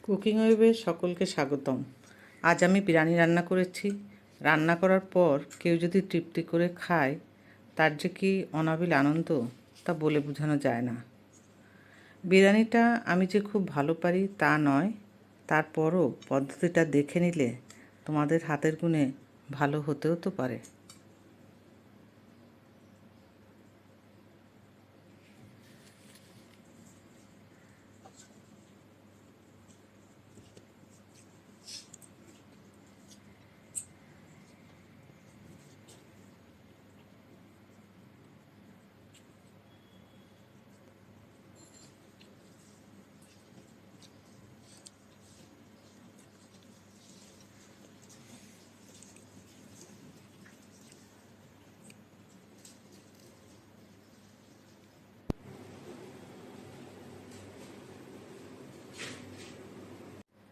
Cooking ওয়েবে সকলকে স্বাগতম। আজ আমি বিরিয়ানি রান্না করেছি। রান্না করার পর কেউ যদি তৃপ্তি করে খায়, তার যে কি অনাবিল আনন্দ তা বলে বোঝানো যায় না। বিরিয়ানিটা আমি যে খুব ভালো পারি তা নয়, তারপরও পদ্ধতিটা দেখে নিলে তোমাদের হাতের গুণে ভালো হতেও তো পারে।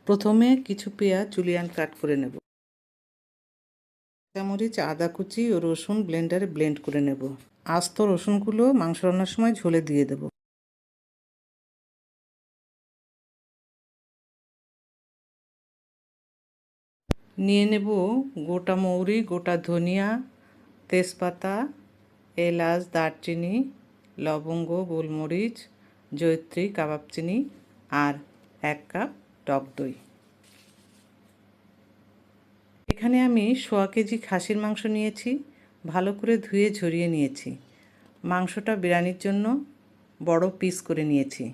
প্রথমে কিছু পেঁয়াজ জুলিয়ান কাট করে নেব। কাঁচামরিচ, আদা কুচি ও রসুন ব্লেন্ডারে ব্লেন্ড করে নেব। আস্ত রসুনগুলো মাংস রান্নার সময় ঝোলে দিয়ে দেব। নিয়ে নেব গোটা মৌরি, গোটা ধনিয়া, তেজপাতা, এলাচ, দারচিনি, লবঙ্গ, গোলমরিচ, জয়িত্রী, কাবাব চিনি আর 1 কাপ টক দই। এখানে আমি 1.25 কেজি খাসির মাংস নিয়েছি। ভালো করে ধুয়ে ঝরিয়ে নিয়েছি। মাংসটা বিরিয়ানির জন্য বড় পিস করে নিয়েছি।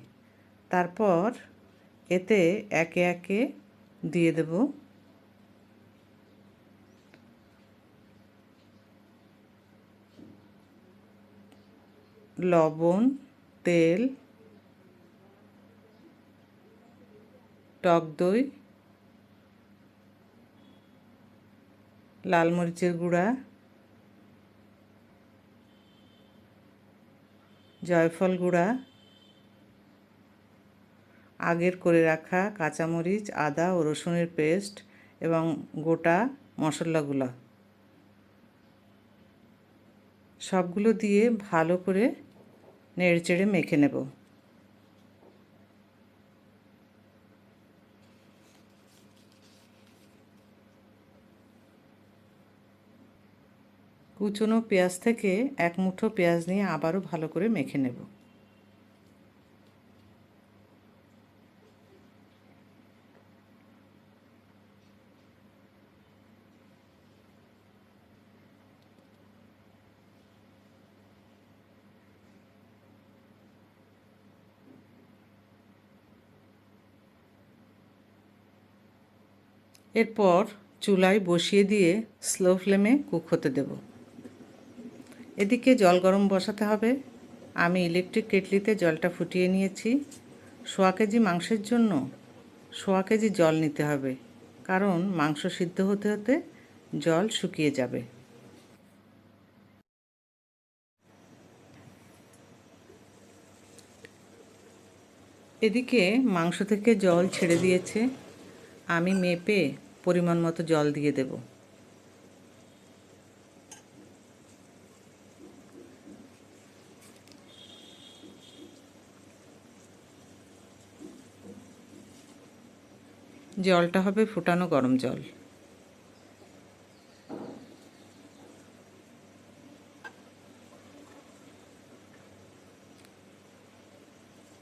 তারপর এতে একে একে দিয়ে দেব লবণ, তেল, টক দই, লাল মরিচের গুঁড়া, জয়ফল গুঁড়া, আগের করে রাখা কাঁচামরিচ, আদা ও রসুনের পেস্ট এবং গোটা মশলাগুলো সবগুলো দিয়ে ভালো করে নেড়েচেড়ে মেখে নেব। কুচনো পেঁয়াজ থেকে 1 মুঠো পেঁয়াজ নিয়ে আবারও ভালো করে মেখে নেব। এরপর চুলায় বসিয়ে দিয়ে স্লো ফ্লেমে কুক হতে দেব। এদিকে জল গরম বসাতে হবে। আমি ইলেকট্রিক কেটলিতে জলটা ফুটিয়ে নিয়েছি। 1.25 কেজি মাংসের জন্য 1.25 কেজি জল নিতে হবে, কারণ মাংস সিদ্ধ হতে হতে জল শুকিয়ে যাবে। এদিকে মাংস থেকে জল ছেড়ে দিয়েছে। আমি মেপে পরিমাণ মতো জল দিয়ে দেব। জলটা হবে ফুটানো গরম জল।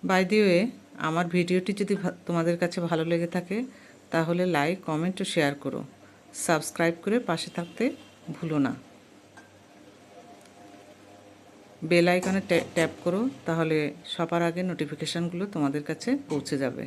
বাই দি ওয়ে, আমার ভিডিওটি যদি তোমাদের কাছে ভালো লেগে থাকে তাহলে লাইক, কমেন্ট ও শেয়ার করো। সাবস্ক্রাইব করে পাশে থাকতে ভুলো না। বেল আইকনে ট্যাপ করো, তাহলে সবার আগে নোটিফিকেশানগুলো তোমাদের কাছে পৌঁছে যাবে।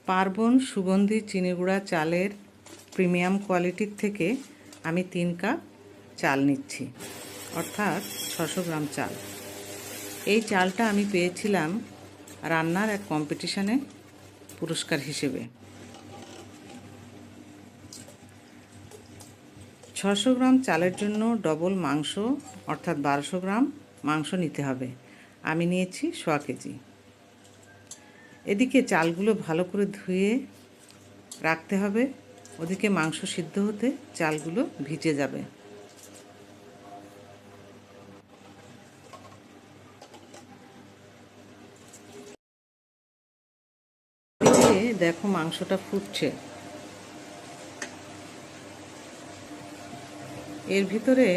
পার্বণ সুগন্ধি চিনি গুঁড়া চালের প্রিমিয়াম কোয়ালিটির থেকে আমি 3 কাপ চাল নিচ্ছি, অর্থাৎ 600 গ্রাম চাল। এই চালটা আমি পেয়েছিলাম রান্নার এক কম্পিটিশানে পুরস্কার হিসেবে। 600 গ্রাম চালের জন্য ডবল মাংস অর্থাৎ 1200 গ্রাম মাংস নিতে হবে। আমি নিয়েছি 1.25 কেজি। এদিকে চালগুলো ভালো করে ধুয়ে রাখতে হবে, ওদিকে মাংস সিদ্ধ হতে চালগুলো ভিজে যাবে। এদিকে দেখো মাংসটা ফুটছে। এর ভিতরে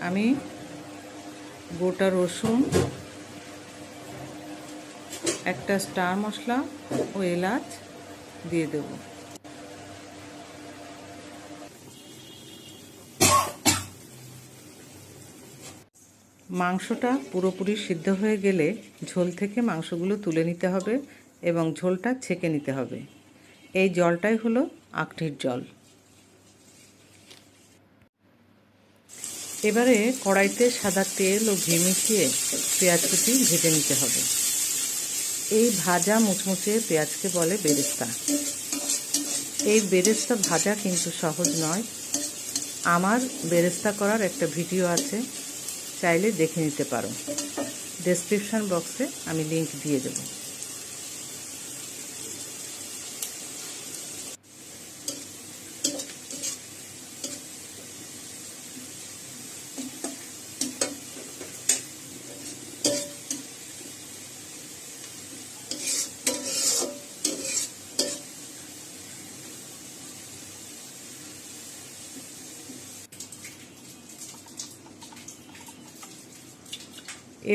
আমি গোটা রসুন, একটা স্টার মশলা ও এলাচ দিয়ে দেব। মাংসটা পুরোপুরি সিদ্ধ হয়ে গেলে ঝোল থেকে মাংসগুলো তুলে নিতে হবে এবং ঝোলটা ছেঁকে নিতে হবে। এই জলটাই হলো আঁকটির জল। এবারে কড়াইতে সাদা তেল ও ঘি মিশিয়ে পেঁয়াজ কুচি ভেজে নিতে হবে। এই ভাজা মুচমুচে পেঁয়াজকে বলে বেরেস্তা। এই বেরেস্তা ভাজা কিন্তু সহজ নয়। আমার বেরেস্তা করার একটা ভিডিও আছে, চাইলে দেখে নিতে পারো। ডেসক্রিপশন বক্সে আমি লিংক দিয়ে দেব।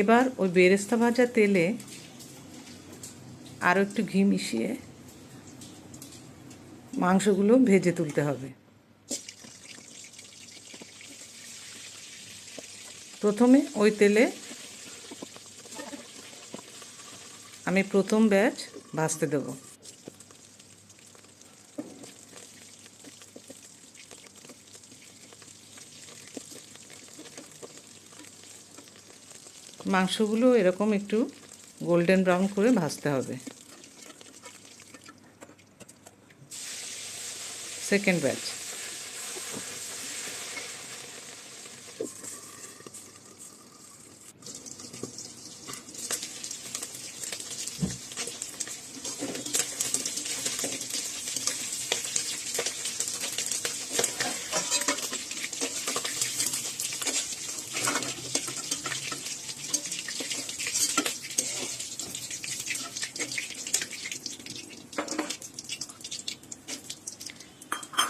এবার ওই বেরেস্তা ভাজা তেলে আরও একটু ঘি মিশিয়ে মাংসগুলো ভেজে তুলতে হবে। প্রথমে ওই তেলে আমি প্রথম ব্যাচ ভাজতে দেব। মাংসগুলো এরকম একটু গোল্ডেন ব্রাউন করে ভাজতে হবে। Second batch.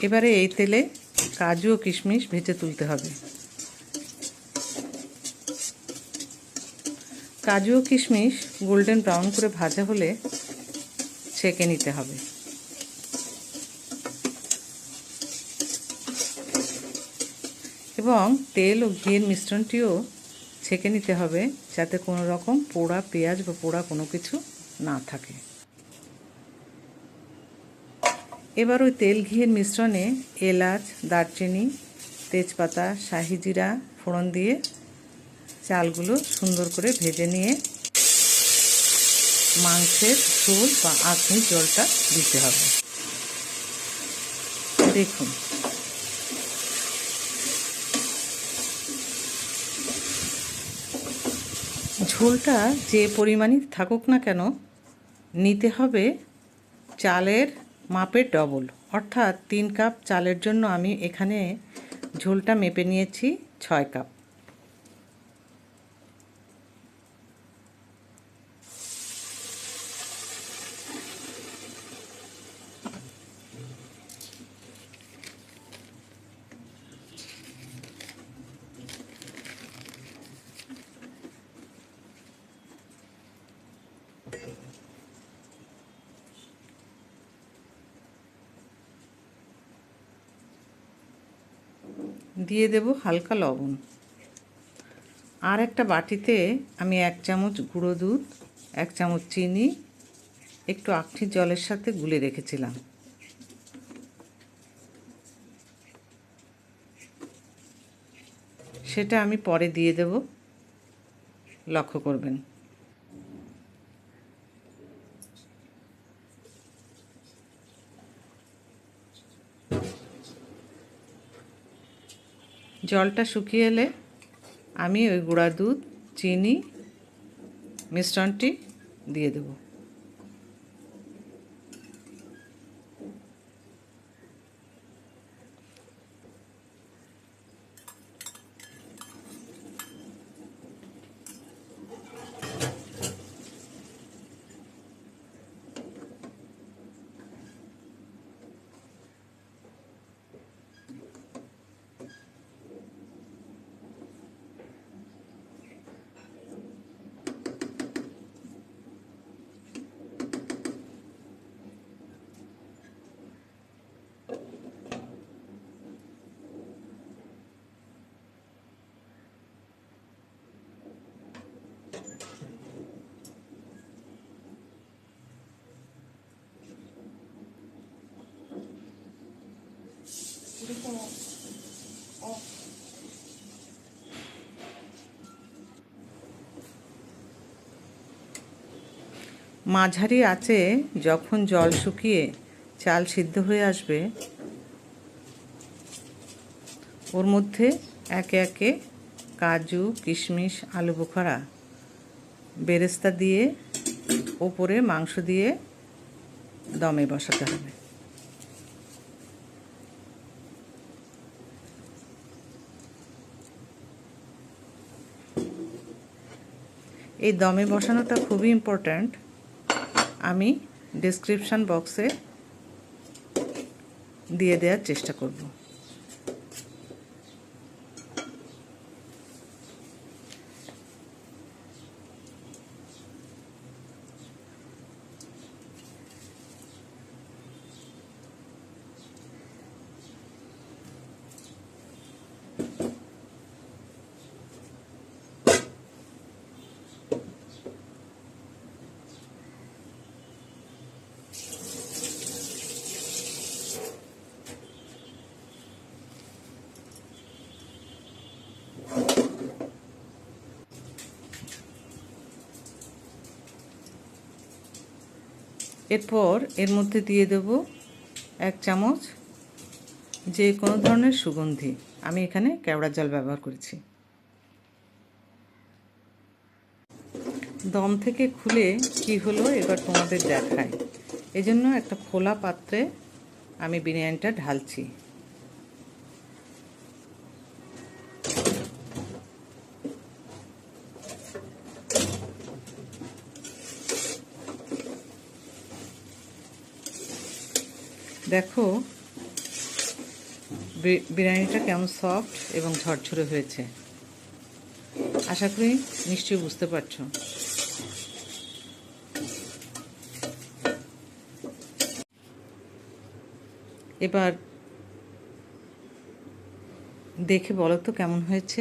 এবারে এই তেলে কাজু ও কিশমিশ ভেজে তুলতে হবে। কাজু ও কিশমিশ গোল্ডেন ব্রাউন করে ভাজা হলে ছেঁকে নিতে হবে। এবং তেল ও ঘিয়ের মিশ্রণটিও ছেঁকে নিতে হবে, যাতে কোনো রকম পোড়া পেঁয়াজ বা পোড়া কোনো কিছু না থাকে। এবার ওই তেল ঘিয়ের মিশ্রণে এলাচ, দারচিনি, তেজপাতা, শাহি জিরা ফোড়ন দিয়ে চালগুলো সুন্দর করে ভেজে নিয়ে মাংসের ঝোল বা আঁকনির জলটা দিতে হবে। দেখুন, ঝোলটা যে পরিমাণই থাকুক না কেন নিতে হবে চালের মাপের ডবল, অর্থাৎ 3 কাপ চালের জন্য আমি এখানে ঝোলটা মেপে নিয়েছি 6 কাপ। দিয়ে দেব হালকা লবণ। আর একটা বাটিতে আমি 1 চামচ গুঁড়ো দুধ, 1 চামচ চিনি একটু আখটির জলের সাথে গুলে রেখেছিলাম। সেটা আমি পরে দিয়ে দেব, লক্ষ্য করবেন। জলটা শুকিয়ে এলে আমি ওই গুঁড়া দুধ, চিনি মিশ্রণটি দিয়ে দেব। মাঝারি আঁচে যখন জল শুকিয়ে চাল সিদ্ধ হয়ে আসবে, ওর মধ্যে একে একে কাজু, কিশমিশ, আলু বোখারা, বেরেস্তা দিয়ে ওপরে মাংস দিয়ে দমে বসাতে হবে। এই দমে বসানোটা খুবই ইম্পর্ট্যান্ট। আমি ডেসক্রিপশান বক্সে দিয়ে দেওয়ার চেষ্টা করব। এরপর এর মধ্যে দিয়ে দেব 1 চামচ যে কোনো ধরনের সুগন্ধি। আমি এখানে কেওড়া জল ব্যবহার করেছি। দম থেকে খুলে কি হলো এবার তোমাদের দেখাই। এজন্য একটা খোলা পাত্রে আমি বিরিয়ানিটা ঢালছি। দেখো বিরিয়ানিটা কেমন সফট এবং ঝরঝরে হয়েছে। আশা করি নিশ্চয়ই বুঝতে পারছো। এবার দেখে বলো তো কেমন হয়েছে।